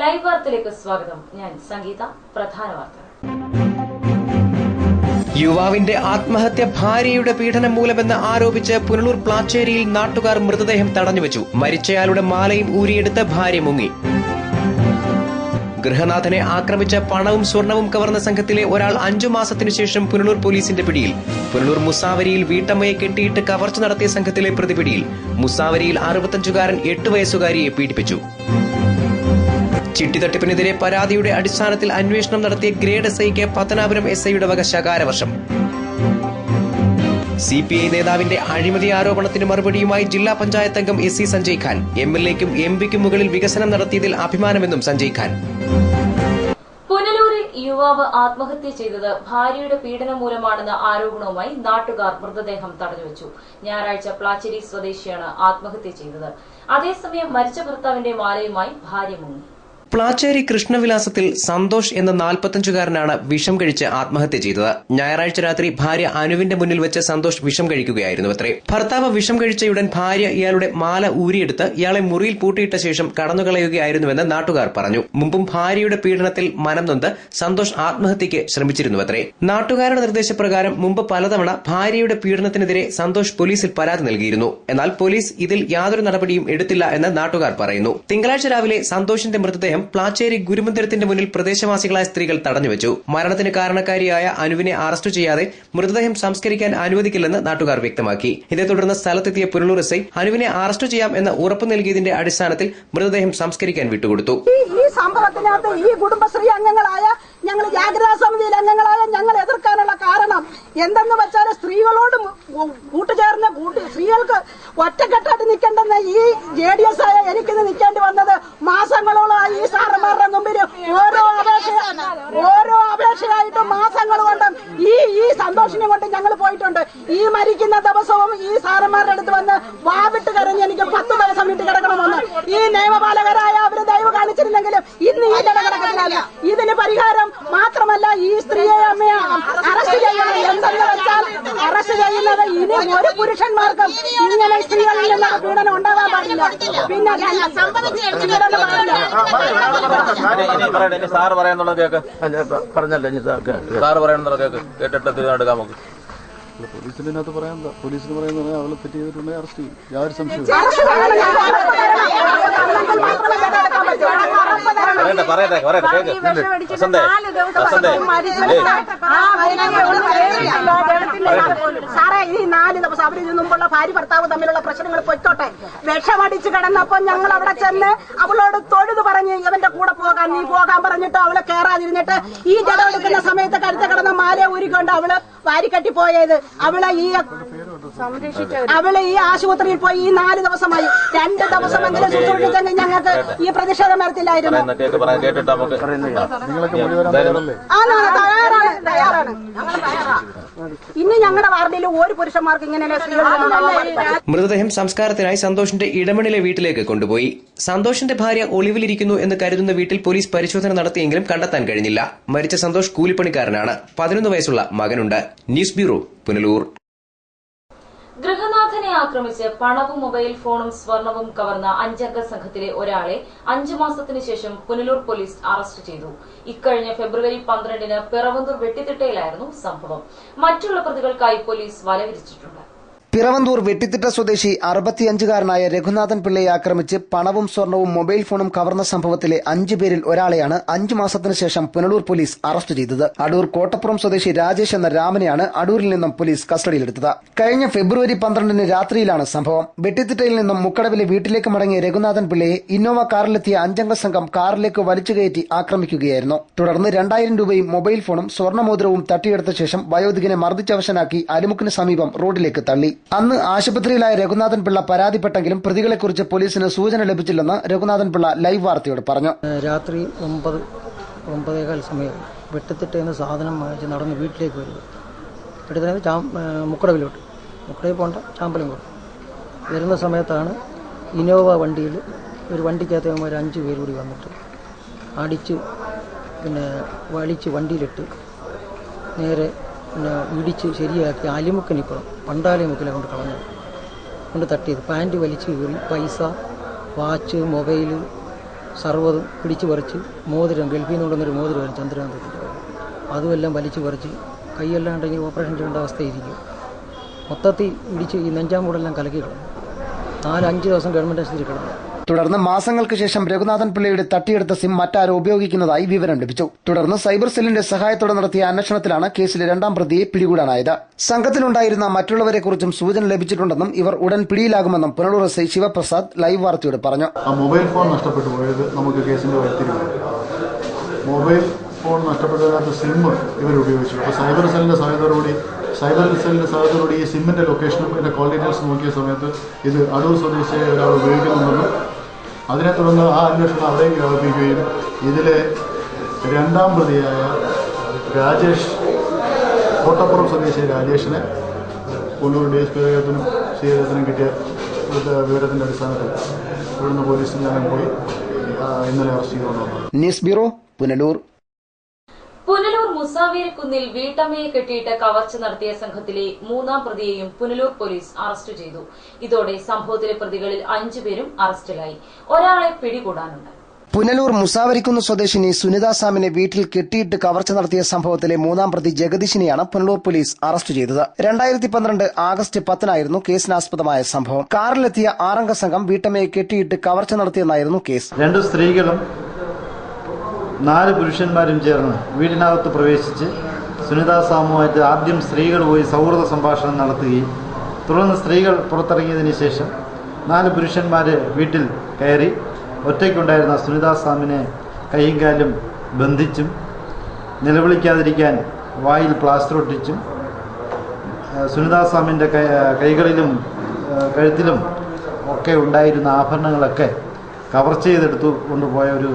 Live വാർത്തയിലേക്ക് സ്വാഗതം. ഞാൻ സംഗീത. പ്രധാന വാർത്തകൾ. യുവാവിന്റെ ആത്മഹത്യ ഭാര്യയുടെ പീഡനം മൂലമെന്ന് ആരോപിച്ച് പുനലൂർ പ്ലാച്ചേരിയിൽ നാട്ടുകാർ മൃതദേഹം തടഞ്ഞുവച്ചു. മരിച്ചയാളുടെ മാലയും ഊരിയെടുത്ത് ഭാര്യ മുങ്ങി. ഗൃഹനാഥനെ ആക്രമിച്ച പണവും സ്വർണവും കവർന്ന സംഘത്തിലെ ഒരാൾ 5 മാസത്തിനു ശേഷം പുനലൂർ പോലീസിന്റെ പിടിയിൽ. പുനലൂർ മുസാവരിയിൽ വീട്ടമ്മയെ കെട്ടിയിട്ട് കവർച്ച നടത്തിയ സംഘത്തിലെ പ്രതിപിടിയിൽ. മുസാവരിയിൽ 65-കാരൻ 8 വയസ്സുകാരിയെ പീഡിപ്പിച്ചു. ചിട്ടിത്തട്ടിപ്പിനെതിരെ പരാതിയുടെ അടിസ്ഥാനത്തിൽ അന്വേഷണം നടത്തിയ ഗ്രേഡ് എസ്ഐക്ക് പത്തനാപുരം എസ്ഐയുടെ വക ശകാരവർഷം. CPI നേതാവിന്റെ അഴിമതി ആരോപണത്തിന് മറുപടിയുമായി ജില്ലാ പഞ്ചായത്ത് അംഗം SC സഞ്ജയ് ഖാൻ. MLAയ്ക്കും MP-ക്കും മുകളിൽ വികസനം നടത്തിയതിൽ അഭിമാനമെന്നും സഞ്ജയ് ഖാൻ. പുനലൂരിൽ യുവാവ് ആത്മഹത്യ ചെയ്തത് ഭാര്യയുടെ പീഡനം മൂലമാണെന്ന ആരോപണവുമായി നാട്ടുകാർ മൃതദേഹം തടഞ്ഞുവച്ചു. ഞായറാഴ്ച പ്ലാച്ചേരി സ്വദേശിയാണ് ആത്മഹത്യ ചെയ്തത്. അതേസമയം മരിച്ച ഭർത്താവിന്റെ മാലയുമായി ഭാര്യ മുങ്ങി. പ്ലാച്ചേരി കൃഷ്ണവിലാസത്തിൽ സന്തോഷ് എന്ന 45-കാരനാണ് വിഷം കഴിച്ച് ആത്മഹത്യ ചെയ്തത്. ഞായറാഴ്ച രാത്രി ഭാര്യ അനുവിന്റെ മുന്നിൽ വെച്ച് സന്തോഷ് വിഷം കഴിക്കുകയായിരുന്നുവത്രേ. ഭർത്താവ് വിഷം കഴിച്ചയുടൻ ഭാര്യ ഇയാളുടെ മാല ഊരിയെടുത്ത് ഇയാളെ മുറിയിൽ പൂട്ടിയിട്ട ശേഷം കടന്നുകളയുകയായിരുന്നുവെന്ന് നാട്ടുകാർ പറഞ്ഞു. മുമ്പും ഭാര്യയുടെ പീഡനത്തിൽ മനം നൊന്ത് സന്തോഷ് ആത്മഹത്യയ്ക്ക് ശ്രമിച്ചിരുന്നുവത്രേ. നാട്ടുകാരുടെ നിർദ്ദേശപ്രകാരം മുമ്പ് പലതവണ ഭാര്യയുടെ പീഡനത്തിനെതിരെ സന്തോഷ് പോലീസിൽ പരാതി നൽകിയിരുന്നു. എന്നാൽ പോലീസ് ഇതിൽ യാതൊരു നടപടിയും എടുത്തില്ല എന്ന് നാട്ടുകാർ പറയുന്നു. തിങ്കളാഴ്ച രാവിലെ സന്തോഷിന്റെ മൃതദേഹം പ്ലാച്ചേരി ഗുരുമന്ദിരത്തിന്റെ മുന്നിൽ പ്രദേശവാസികളായ സ്ത്രീകൾ തടഞ്ഞുവച്ചു. മരണത്തിന് കാരണക്കാരിയായ അനുവിനെ അറസ്റ്റ് ചെയ്യാതെ മൃതദേഹം സംസ്കരിക്കാൻ അനുവദിക്കില്ലെന്ന് നാട്ടുകാർ വ്യക്തമാക്കി. ഇതേ തുടർന്ന് സ്ഥലത്തെത്തിയ പുനലൂർ എസ്ഐ അനുവിനെ അറസ്റ്റ് ചെയ്യാം എന്ന് ഉറപ്പു നൽകിയതിന്റെ അടിസ്ഥാനത്തിൽ മൃതദേഹം സംസ്കരിക്കാൻ വിട്ടുകൊടുത്തു. ഈ സംഭവത്തിനകത്ത് ഈ കുടുംബശ്രീ അംഗങ്ങളായ ഞങ്ങൾ ജാഗ്രതാ സമിതിയിൽ അംഗങ്ങളായ ഞങ്ങൾ എതിർക്കാനുള്ള കാരണം എന്തെന്ന് വെച്ചാൽ സ്ത്രീകളോട് കൂട്ടുചേർന്ന് സ്ത്രീകൾക്ക് ഒറ്റക്കെട്ടായിട്ട് നിൽക്കേണ്ടെന്ന് ഈ JDS ആയ എനിക്കിത് നിൽക്കേണ്ടി വന്നത് മാസങ്ങളോളമായി ഈ സാറന്മാരുടെ മുമ്പിൽ ഓരോ അപേക്ഷയായിട്ടും മാസങ്ങൾ കൊണ്ടും ഈ സന്തോഷിനെ കൊണ്ട് ഞങ്ങൾ പോയിട്ടുണ്ട്. ഈ മരിക്കുന്ന ദിവസവും ഈ സാറന്മാരുടെ അടുത്ത് വന്ന് വാവിട്ട് കരഞ്ഞ് എനിക്ക് 10 ദിവസം വിട്ട് കിടക്കണമെന്ന് ഈ നിയമപാലകരായ അവര് ദയവ് കാണിച്ചിരുന്നെങ്കിലും ഇന്ന് ഈ കിടക്കില്ല. ഇതിന് പരിഹാരം മാത്രമല്ല ഈ സ്ത്രീയെ അമ്മയെ അറസ്റ്റ് ചെയ്യുന്നത് എന്തെന്ന് വെച്ചാൽ അറസ്റ്റ് ചെയ്യുന്നത് ഇനി ഒരു പുരുഷന്മാർക്കും ഇങ്ങനെ സ്ത്രീകളിൽ നിന്ന് പീഡനം ഉണ്ടാകാൻ പാടില്ല. പിന്നെ സാറ് പറയാനുള്ളത് കേക്ക് പറഞ്ഞല്ലോ. സാറ് പറയാനുള്ളത് കേക്ക് കേട്ടിട്ട് തീരുമാനം നമുക്ക് പോലീസിനകത്ത് പറയാൻ പോലീസിന് പറയുന്നത് അവളെ തെറ്റ് ചെയ്തിട്ടുണ്ടെങ്കിൽ അറസ്റ്റ് ചെയ്യും. യാതൊരു സംശയവും സാറേ. ഈ 4 ദിവസം അവരിന് മുമ്പുള്ള ഭാര്യ ഭർത്താവ് തമ്മിലുള്ള പ്രശ്നങ്ങൾ പൊയ്ക്കോട്ടെ. വിഷമടിച്ച് കിടന്നപ്പോൾ ഞങ്ങൾ അവിടെ ചെന്ന് അവളോട് തൊഴുതു പറഞ്ഞ് ഇവന്റെ കൂടെ പോകാൻ നീ പോകാൻ പറഞ്ഞിട്ട് അവളെ കയറാതിരുന്നിട്ട് ഈ ജലമെടുക്കുന്ന സമയത്ത് കരുത്ത് കിടന്ന മാല ഊരിക്കൊണ്ട് അവള് വാരിക്കെട്ടി പോയത്. അവള് ഈ ആശുപത്രിയിൽ പോയി ഈ 4 ദിവസമായി. 2 ദിവസമെങ്കിലും ശുശ്രൂഷിച്ചെങ്കിൽ ഞങ്ങൾക്ക് ഈ പ്രതിഷേധം വരത്തില്ലായിരുന്നു. തയ്യാറാണ്. ഇനി ഞങ്ങളുടെ വാർഡിൽ ഒരു പുരുഷന്മാർക്ക് ഇങ്ങനെ മൃതദേഹം സംസ്കാരത്തിനായി സന്തോഷിന്റെ ഇടമണിലെ വീട്ടിലേക്ക് കൊണ്ടുപോയി. സന്തോഷിന്റെ ഭാര്യ ഒളിവിലിരിക്കുന്നു എന്ന് കരുതുന്ന വീട്ടിൽ പോലീസ് പരിശോധന നടത്തിയെങ്കിലും കണ്ടെത്താൻ കഴിഞ്ഞില്ല. മരിച്ച സന്തോഷ് കൂലിപ്പണിക്കാരനാണ്. 11 വയസ്സുള്ള മകനുണ്ട്. News bureau, Punalur. ഗൃഹനാഥനെ ആക്രമിച്ച് പണവും മൊബൈൽ ഫോണും സ്വർണവും കവർന്ന 5-അംഗ സംഘത്തിലെ ഒരാളെ 5 മാസത്തിനു ശേഷം പുനലൂർ പോലീസ് അറസ്റ്റ് ചെയ്തു. ഇക്കഴിഞ്ഞ ഫെബ്രുവരി 12-ന് പിറവന്തൂർ വെട്ടിത്തിട്ടയിലായിരുന്നു സംഭവം. മറ്റുള്ള പ്രതികൾക്കായി പോലീസ് വലവിരിച്ചിട്ടുണ്ട്. പിറവന്തൂർ വെട്ടിത്തിട്ട സ്വദേശി 65-കാരനായ രഘുനാഥൻ പിള്ളയെ ആക്രമിച്ച് പണവും സ്വർണവും മൊബൈൽ ഫോണും കവർന്ന സംഭവത്തിലെ 5 പേരിൽ ഒരാളെയാണ് 5 മാസത്തിന് ശേഷം പുനലൂർ പോലീസ് അറസ്റ്റ് ചെയ്തത്. അടൂർ കോട്ടപ്പുറം സ്വദേശി രാജേഷ് എന്ന രാമനെയാണ് അടൂരിൽ നിന്നും പോലീസ് കസ്റ്റഡിയിലെടുത്തത്. കഴിഞ്ഞ ഫെബ്രുവരി 12-ന് രാത്രിയിലാണ് സംഭവം. വെട്ടിത്തിട്ടയിൽ നിന്നും മുക്കടവിലെ വീട്ടിലേക്ക് മടങ്ങിയ രഘുനാഥൻ പിള്ളയെ ഇന്നോവ കാറിലെത്തിയ 5-അംഗ സംഘം കാറിലേക്ക് വലിച്ചുകയറ്റി ആക്രമിക്കുകയായിരുന്നു. തുടർന്ന് 2000 രൂപയും മൊബൈൽ ഫോണും സ്വർണ്ണമോതിരവും തട്ടിയെടുത്ത ശേഷം വയോധികനെ മർദ്ദിച്ചവശനാക്കി അരിമുക്കിന് സമീപം റോഡിലേക്ക് തള്ളി. അന്ന് ആശുപത്രിയിലായ രഘുനാഥൻ പിള്ള പരാതിപ്പെട്ടെങ്കിലും പ്രതികളെക്കുറിച്ച് പോലീസിന് സൂചന ലഭിച്ചില്ലെന്ന് രഘുനാഥൻ പിള്ള ലൈവ് വാർത്തയോട് പറഞ്ഞു. രാത്രി 9-9:15 സമയം വെട്ടിത്തിട്ടേന്ന് സാധനം വാങ്ങിച്ച് നടന്ന് വീട്ടിലേക്ക് വരുന്നത്. വെട്ടിത്തിട്ട് മുക്കടവിലോട്ട് പോകേണ്ട ചാമ്പലം കൊടുക്കും വരുന്ന സമയത്താണ് ഇന്നോവ വണ്ടിയിൽ ഒരു വണ്ടിക്കകത്ത് 5 പേര് കൂടി വന്നിട്ട് അടിച്ച് വലിച്ച് വണ്ടിയിലിട്ട് നേരെ ഇടിച്ച് ശരിയാക്കി അലിമുക്കിനിപ്പുറം പണ്ടാലിമുക്കിലെ കൊണ്ട് കളഞ്ഞത് കൊണ്ട് തട്ടിയത്. പാൻറ്റ് വലിച്ച് കീറി പൈസ, വാച്ച്, മൊബൈൽ, സർവ്വതും പിടിച്ചു പറിച്ച് മോതിരം ഗൾഫിൽ നിന്ന് കൊണ്ടുവന്നൊരു മോതിരം ചന്ദ്രാന്തത്തിൻ്റെ അതുമെല്ലാം വലിച്ചു പറിച്ച് കൈയെല്ലാണ്ടെങ്കിൽ ഓപ്പറേഷൻ ചെയ്യേണ്ട അവസ്ഥയിരിക്കും. മൊത്തത്തിൽ ഇടിച്ച് ഈ നെഞ്ചാമ്പൂടെല്ലാം കലക്കി കിടന്നു. 4-5 ദിവസം ഗവൺമെൻറ് ആശുപത്രി കിടന്നു. തുടർന്ന് മാസങ്ങൾക്ക് ശേഷം രഘുനാഥൻ പിള്ളയുടെ തട്ടിയെടുത്ത സിം മറ്റാരോ ഉപയോഗിക്കുന്നതായി വിവരം ലഭിച്ചു. തുടർന്ന് സൈബർ സെല്ലിന്റെ സഹായത്തോടെ നടത്തിയ അന്വേഷണത്തിലാണ് കേസിലെ 2ാം പ്രതിയെ പിടികൂടാനായത്. സംഘത്തിലുണ്ടായിരുന്ന മറ്റുള്ളവരെക്കുറിച്ചും സൂചന ലഭിച്ചിട്ടുണ്ടെന്നും ഇവർ ഉടൻ പിടിയിലാകുമെന്നും Punalur S I Sivaprasad live വാർത്തയോട് പറഞ്ഞു. മൊബൈൽ ഫോൺ നഷ്ടപ്പെട്ടു പോയത് നമുക്ക് കേസിന്റെ വൈത്തിരിവാണ്. മൊബൈൽ ഫോൺ നഷ്ടപ്പെട്ടതിനകത്ത് സിം ഇവർ ഉപയോഗിച്ചു. അപ്പോൾ സൈബർ സെല്ലിന്റെ സഹായത്തോടുകൂടി ഈ സിമ്മിന്റെ ലൊക്കേഷനും ഇതിന്റെ കോൾ ഡീറ്റെയിൽസ് നോക്കിയ സമയത്ത് ഇത് അടൂർ സ്വദേശിയെ ഒരാൾ ഉപയോഗിക്കുന്നുണ്ടെന്നും അതിനെ തുടർന്ന് ആ അന്വേഷണം അവിടേക്ക് വ്യാപിപ്പിക്കുകയും ഇതിലെ 2ാം പ്രതിയായ രാജേഷ് കോട്ടപ്പുറം സ്വദേശി രാജേഷിനെ കൊല്ലൂർ DSP ശ്രീരത്തിനും കിട്ടിയ വിവരത്തിന്റെ അടിസ്ഥാനത്തിൽ ഇവിടുന്ന് പോലീസിൽ ഞാൻ പോയി ഇന്നലെ അറസ്റ്റ് ചെയ്തുകൊണ്ടുവന്നത്. News bureau, Punalur. പുനലൂർ മുസാവേരിക്കുന്നിൽ വീട്ടമ്മയെ കെട്ടിയിട്ട് കവർച്ച നടത്തിയ സംഘത്തിലെ 3ാം പ്രതിയെയും പുനലൂർ പോലീസ് അറസ്റ്റ് ചെയ്തു. ഇതോടെ സംഭവത്തിലെ പ്രതികളിൽ 5 പേരും അറസ്റ്റിലായി. ഒരാളെ പിടികൂടാനുണ്ട്. പുനലൂർ മുസാവരിക്കുന്ന് സ്വദേശിനി സുനിത സാമിനെ വീട്ടിൽ കെട്ടിയിട്ട് കവർച്ച നടത്തിയ സംഭവത്തിലെ 3ാം പ്രതി ജഗദീഷിനെയാണ് പുനലൂർ പോലീസ് അറസ്റ്റ് ചെയ്തത്. 2012 ആഗസ്റ്റ് 10-നായിരുന്നു കേസിനാസ്പദമായ സംഭവം. കാറിലെത്തിയ 6-അംഗ സംഘം വീട്ടമ്മയെ കെട്ടിയിട്ട് കവർച്ച നടത്തിയെന്നായിരുന്നു കേസ്. 2 സ്ത്രീകളും 4 പുരുഷന്മാരും ചേർന്ന് വീടിനകത്ത് പ്രവേശിച്ച് സുനിത സാമുമായിട്ട് ആദ്യം സ്ത്രീകൾ പോയി സൗഹൃദ സംഭാഷണം നടത്തുകയും തുടർന്ന് സ്ത്രീകൾ പുറത്തിറങ്ങിയതിന് ശേഷം 4 പുരുഷന്മാർ വീട്ടിൽ കയറി ഒറ്റയ്ക്കുണ്ടായിരുന്ന സുനിത സാമിനെ കൈയും കാലും ബന്ധിച്ചും നിലവിളിക്കാതിരിക്കാൻ വായിൽ പ്ലാസ്റ്റർ ഒട്ടിച്ചും സുനിത സാമിൻ്റെ കൈകളിലും കഴുത്തിലും ഒക്കെ ഉണ്ടായിരുന്ന ആഭരണങ്ങളൊക്കെ കവർച്ച ചെയ്തെടുത്തു കൊണ്ടുപോയ ഒരു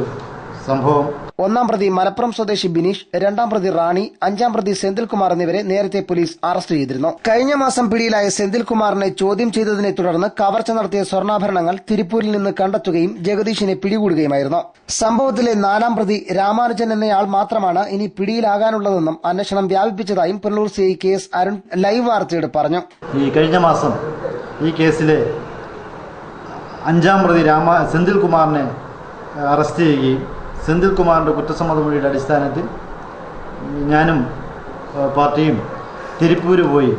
സംഭവം. 1-ാം പ്രതി മലപ്പുറം സ്വദേശി ബിനീഷ്, 2-ാം പ്രതി റാണി, 5-ാം പ്രതി സെന്തിൽകുമാർ എന്നിവരെ നേരത്തെ പോലീസ് അറസ്റ്റ് ചെയ്തിരുന്നു. കഴിഞ്ഞ മാസം പിടിയിലായ സെന്തിൽകുമാറിനെ ചോദ്യം ചെയ്തതിനെ തുടർന്ന് കവർച്ച നടത്തിയ സ്വർണ്ണാഭരണങ്ങൾ തിരുപ്പൂരിൽ നിന്ന് കണ്ടെത്തുകയും ജഗദീഷിനെ പിടികൂടുകയുമായിരുന്നു. സംഭവത്തിലെ 4-ാം പ്രതി രാമാനുജൻ എന്നയാൾ മാത്രമാണ് ഇനി പിടിയിലാകാനുള്ളതെന്നും അന്വേഷണം വ്യാപിപ്പിച്ചതായും Punalur CI KS Arun live വാർത്തയോട് പറഞ്ഞു. ഈ കഴിഞ്ഞ മാസം ഈ കേസിലെ 5-ാം പ്രതി സെന്തിൽകുമാറിനെ അറസ്റ്റ് ചെയ്യുകയും സെന്തിൽകുമാറിന്റെ കുറ്റസമ്മതമൊഴിയുടെ അടിസ്ഥാനത്തിൽ ഞാനും പാർട്ടിയും തിരുപ്പൂര് പോയി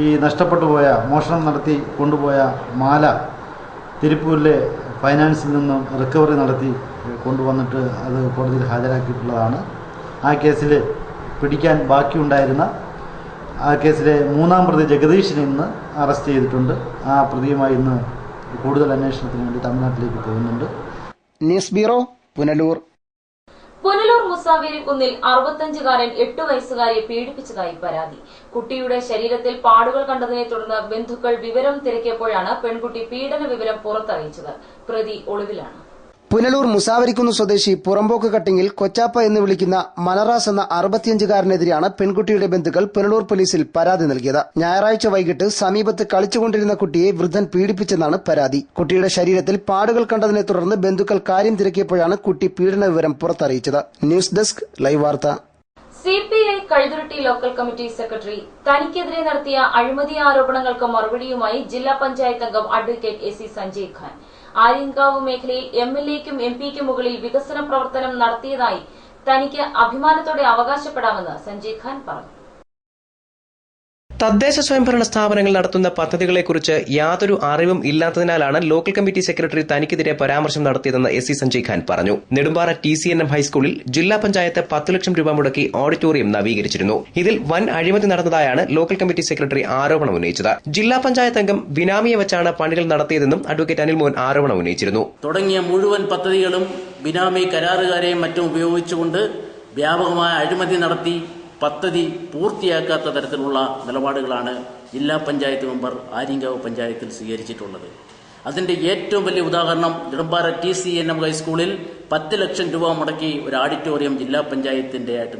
ഈ നഷ്ടപ്പെട്ടുപോയ മോഷണം നടത്തി കൊണ്ടുപോയ മാല തിരുപ്പൂരിലെ ഫൈനാൻസിൽ നിന്നും റിക്കവറി നടത്തി കൊണ്ടുവന്നിട്ട് അത് കോടതിയിൽ ഹാജരാക്കിയിട്ടുള്ളതാണ്. ആ കേസിൽ പിടിക്കാൻ ബാക്കിയുണ്ടായിരുന്ന ആ കേസിലെ 3-ാം പ്രതി ജഗദീഷിനെ ഇന്ന് അറസ്റ്റ് ചെയ്തിട്ടുണ്ട്. ആ പ്രതിയുമായി ഇന്ന് കൂടുതൽ അന്വേഷണത്തിന് വേണ്ടി തമിഴ്നാട്ടിലേക്ക് പോകുന്നുണ്ട്. News bureau, Punalur. പുനലൂർ മുസാവേരിക്കുന്നിൽ 65-കാരൻ 8 വയസ്സുകാരിയെ പീഡിപ്പിച്ചതായി പരാതി. കുട്ടിയുടെ ശരീരത്തിൽ പാടുകൾ കണ്ടതിനെ തുടർന്ന് ബന്ധുക്കൾ വിവരം തിരക്കിയപ്പോഴാണ് പെൺകുട്ടി പീഡന വിവരം പുറത്തറിയിച്ചത്. പ്രതി ഒളിവിലാണ്. പുനലൂർ മുസാവരിക്കുന്ന് സ്വദേശി പുറമ്പോക്ക് കട്ടിങ്ങിൽ കൊച്ചാപ്പ എന്ന് വിളിക്കുന്ന മനറാസ് എന്ന 65-കാരനെതിരെയാണ് പെൺകുട്ടിയുടെ ബന്ധുക്കൾ പുനലൂർ പോലീസിൽ പരാതി നൽകിയത്. ഞായറാഴ്ച വൈകിട്ട് സമീപത്ത് കളിച്ചുകൊണ്ടിരുന്ന കുട്ടിയെ വൃദ്ധൻ പീഡിപ്പിച്ചെന്നാണ് പരാതി. കുട്ടിയുടെ ശരീരത്തിൽ പാടുകൾ കണ്ടതിനെ തുടർന്ന് ബന്ധുക്കൾ കാര്യം തിരക്കിയപ്പോഴാണ് കുട്ടി പീഡന വിവരം പുറത്തറിയിച്ചത്. ന്യൂസ് ഡെസ്ക് ലൈവ് വാർത്ത. CPI Kazhuthurutty local committee secretary തനിക്കെതിരെ നടത്തിയ അഴിമതി ആരോപണങ്ങൾക്ക് മറുപടിയുമായി ജില്ലാ പഞ്ചായത്ത് അംഗം അഡ്വക്കേറ്റ് AC സഞ്ജയ് ഖാൻ. ആര്യങ്കാവ് മേഖലയിൽ MLAയ്ക്കും MPയ്ക്കും മുകളിൽ വികസന പ്രവർത്തനം നടത്തിയതായി തനിക്ക് അഭിമാനത്തോടെ അവകാശപ്പെടാമെന്ന് സഞ്ജയ് ഖാൻ പറഞ്ഞു. തദ്ദേശ സ്വയംഭരണ സ്ഥാപനങ്ങൾ നടത്തുന്ന പദ്ധതികളെക്കുറിച്ച് യാതൊരു അറിവും ഇല്ലാത്തതിനാലാണ് ലോക്കൽ കമ്മിറ്റി സെക്രട്ടറി തനിക്കെതിരെ പരാമർശം നടത്തിയതെന്ന് SC സഞ്ജയ് ഖാൻ പറഞ്ഞു. നെടുമ്പാറ TCNM ഹൈസ്കൂളിൽ ജില്ലാ പഞ്ചായത്ത് 10 ലക്ഷം രൂപ മുടക്കി ഓഡിറ്റോറിയം നവീകരിച്ചിരുന്നു. ഇതിൽ വൻ അഴിമതി നടന്നതായാണ് ലോക്കൽ കമ്മിറ്റി സെക്രട്ടറി ആരോപണം ഉന്നയിച്ചത്. ജില്ലാ പഞ്ചായത്ത് അംഗം ബിനാമിയെ വെച്ചാണ് പണികൾ നടത്തിയതെന്നും അഡ്വക്കേറ്റ് അനിൽ മോഹൻ ആരോപണം ഉന്നയിച്ചിരുന്നു. തുടങ്ങിയ മുഴുവൻ പദ്ധതികളും ബിനാമി കരാറുകാരെയും മറ്റും ഉപയോഗിച്ചുകൊണ്ട് വ്യാപകമായ അഴിമതി നടത്തി പദ്ധതി പൂർത്തിയാക്കാത്ത തരത്തിലുള്ള നിലപാടുകളാണ് ജില്ലാ പഞ്ചായത്ത് മെമ്പർ ആര്യങ്കാവ് പഞ്ചായത്തിൽ സ്വീകരിച്ചിട്ടുള്ളത്. അതിന്റെ ഏറ്റവും വലിയ ഉദാഹരണം നെടുമ്പാറ TCNM ഹൈസ്കൂളിൽ 10 ലക്ഷം രൂപ മുടക്കി ഒരു ഓഡിറ്റോറിയം ജില്ലാ പഞ്ചായത്തിന്റെ ആയിട്ട്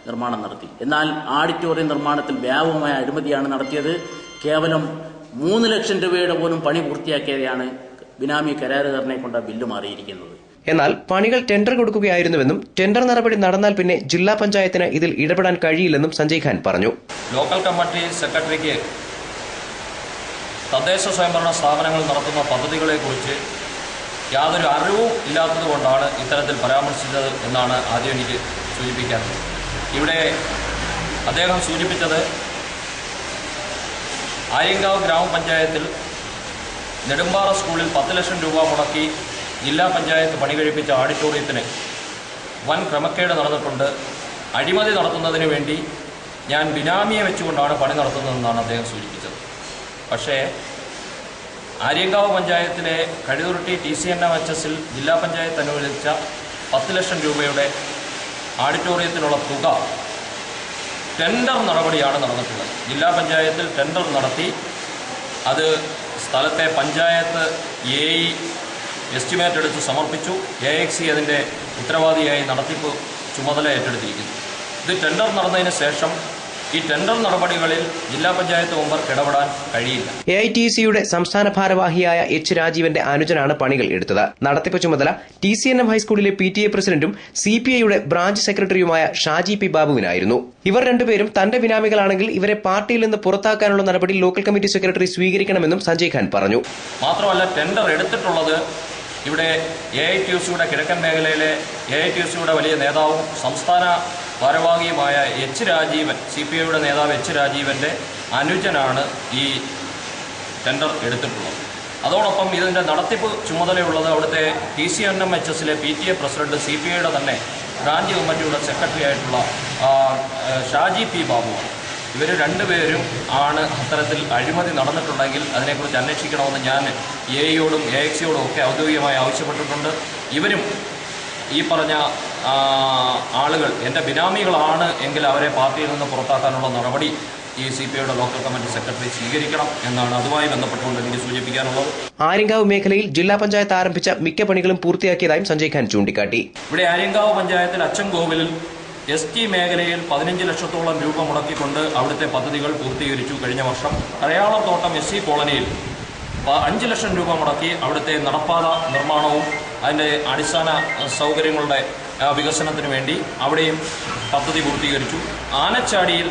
നിർമ്മാണം നടത്തി. എന്നാൽ ഓഡിറ്റോറിയം നിർമ്മാണത്തിൽ വ്യാപകമായ അഴിമതിയാണ് നടത്തിയത്. കേവലം 3 ലക്ഷം രൂപയുടെ പോലും പണി പൂർത്തിയാക്കിയതാണ് ബിനാമി കരാറുകാരനെ കൊണ്ട് ബില്ല് മാറിയിരിക്കുന്നത്. എന്നാൽ പണികൾ ടെൻഡർ കൊടുക്കുകയായിരുന്നുവെന്നും ടെൻഡർ നടപടി നടന്നാൽ പിന്നെ ജില്ലാ പഞ്ചായത്തിന് ഇതിൽ ഇടപെടാൻ കഴിയില്ലെന്നും സഞ്ജയ് ഖാൻ പറഞ്ഞു. ലോക്കൽ കമ്മിറ്റി സെക്രട്ടറിക്ക് തദ്ദേശ സ്വയംഭരണ സ്ഥാപനങ്ങൾ നടത്തുന്ന പദ്ധതികളെക്കുറിച്ച് യാതൊരു അറിവും ഇല്ലാത്തത് കൊണ്ടാണ് ഇത്തരത്തിൽ പരാമർശിച്ചത് എന്നാണ് ആദ്യം എനിക്ക് സൂചിപ്പിക്കാറുള്ളത്. ഇവിടെ അദ്ദേഹം സൂചിപ്പിച്ചത് ആര്യങ്കാവ് ഗ്രാമപഞ്ചായത്തിൽ നെടുമ്പാറ സ്കൂളിൽ 10 ലക്ഷം രൂപ മുടക്കി ജില്ലാ പഞ്ചായത്ത് പണി കഴിപ്പിച്ച ഓഡിറ്റോറിയത്തിന് വൻ ക്രമക്കേട് നടന്നിട്ടുണ്ട്. അഴിമതി നടത്തുന്നതിന് വേണ്ടി ഞാൻ ബിനാമിയെ വെച്ചുകൊണ്ടാണ് പണി നടത്തുന്നതെന്നാണ് അദ്ദേഹം സൂചിപ്പിച്ചത്. പക്ഷേ ആര്യങ്കാവ് പഞ്ചായത്തിലെ കഴുതുരുട്ടി TCNMHSൽ ജില്ലാ പഞ്ചായത്ത് അനുവദിച്ച 10 ലക്ഷം രൂപയുടെ ഓഡിറ്റോറിയത്തിനുള്ള തുക ടെൻഡർ നടപടിയാണ് നടന്നിട്ടുള്ളത്. ജില്ലാ പഞ്ചായത്തിൽ ടെൻഡർ നടത്തി അത് സ്ഥലത്തെ പഞ്ചായത്ത് AE എസ്റ്റിമേറ്റ് എടുത്ത് സമർപ്പിച്ചു. AXC അതിൻ്റെ ഉത്തരവാദിയായി നടത്തിപ്പ് ചുമതല ഏറ്റെടുത്തിരിക്കുന്നു. ഇത് ടെൻഡർ നടന്നതിന് ശേഷം ഈ ടെൻഡർ നടപടികളിൽ ജില്ലാ പഞ്ചായത്ത് മെമ്പർക്ക് ഇടപെടാൻ കഴിയില്ല. AITC-യുടെ സംസ്ഥാന ഭാരവാഹിയായ H. രാജീവന്റെ അനുജനാണ് പണികൾ എടുത്തത്. നടത്തിപ്പ് ചുമതല TCNM ഹൈസ്കൂളിലെ PTA പ്രസിഡന്റും CPIയുടെ ബ്രാഞ്ച് സെക്രട്ടറിയുമായ ഷാജി P. ബാബുവിനായിരുന്നു. ഇവർ രണ്ടുപേരും തന്റെ ബിനാമികളാണെങ്കിൽ ഇവരെ പാർട്ടിയിൽ നിന്ന് പുറത്താക്കാനുള്ള നടപടി ലോക്കൽ കമ്മിറ്റി സെക്രട്ടറി സ്വീകരിക്കണമെന്നും സഞ്ജയ് ഖാൻ പറഞ്ഞു. മാത്രമല്ല ടെൻഡർ എടുത്തിട്ടുള്ളത് ഇവിടെ AITC-യുടെ കിഴക്കൻ മേഖലയിലെ AITC-യുടെ വലിയ നേതാവും സംസ്ഥാന ഭാരവാഹിയുമായ H. രാജീവൻ, CPIയുടെ നേതാവ് H. രാജീവന്റെ അനുജനാണ് ഈ ടെൻഡർ എടുത്തിട്ടുള്ളത്. അതോടൊപ്പം ഇതിൻ്റെ നടത്തിപ്പ് ചുമതലയുള്ളത് അവിടുത്തെ TCNMHSലെ PTA പ്രസിഡന്റ് CPIയുടെ തന്നെ ബ്രാഞ്ച് കമ്മിറ്റിയുടെ സെക്രട്ടറി ആയിട്ടുള്ള ഷാജി P. ബാബുവാണ്. ഇവർ രണ്ടുപേരും ആണ് അത്തരത്തിൽ അഴിമതി നടന്നിട്ടുണ്ടെങ്കിൽ അതിനെക്കുറിച്ച് അന്വേഷിക്കണമെന്ന് ഞാൻ AEയോടും AXCയോടും ഒക്കെ ഔദ്യോഗികമായി ആവശ്യപ്പെട്ടിട്ടുണ്ട്. ഇവരും ഈ പറഞ്ഞ ആളുകൾ എൻ്റെ ബിനാമികളാണ് എങ്കിൽ അവരെ പാർട്ടിയിൽ നിന്ന് പുറത്താക്കാനുള്ള നടപടി ഈ CPIയുടെ ലോക്കൽ കമ്മിറ്റി സെക്രട്ടറി സ്വീകരിക്കണം എന്നാണ് അതുമായി ബന്ധപ്പെട്ടുകൊണ്ട് എനിക്ക് സൂചിപ്പിക്കാനുള്ളത്. ആര്യങ്കാവ് മേഖലയിൽ ജില്ലാ പഞ്ചായത്ത് ആരംഭിച്ച മിക്ക പണികളും പൂർത്തിയാക്കിയതായും സഞ്ജയ് ഖാൻ ചൂണ്ടിക്കാട്ടി. ഇവിടെ ആര്യങ്കാവ് പഞ്ചായത്തിൽ അച്ചൻകോവിലിൽ ST മേഖലയിൽ 15 ലക്ഷത്തോളം രൂപ മുടക്കിക്കൊണ്ട് അവിടുത്തെ പദ്ധതികൾ പൂർത്തീകരിച്ചു. കഴിഞ്ഞ വർഷം അരയാളത്തോട്ടം SC കോളനിയിൽ 5 ലക്ഷം രൂപ മുടക്കി അവിടുത്തെ നടപ്പാത നിർമ്മാണവും അതിൻ്റെ അടിസ്ഥാന സൗകര്യങ്ങളുടെ വികസനത്തിന് വേണ്ടി അവിടെയും പദ്ധതി പൂർത്തീകരിച്ചു. ആനച്ചാടിയിൽ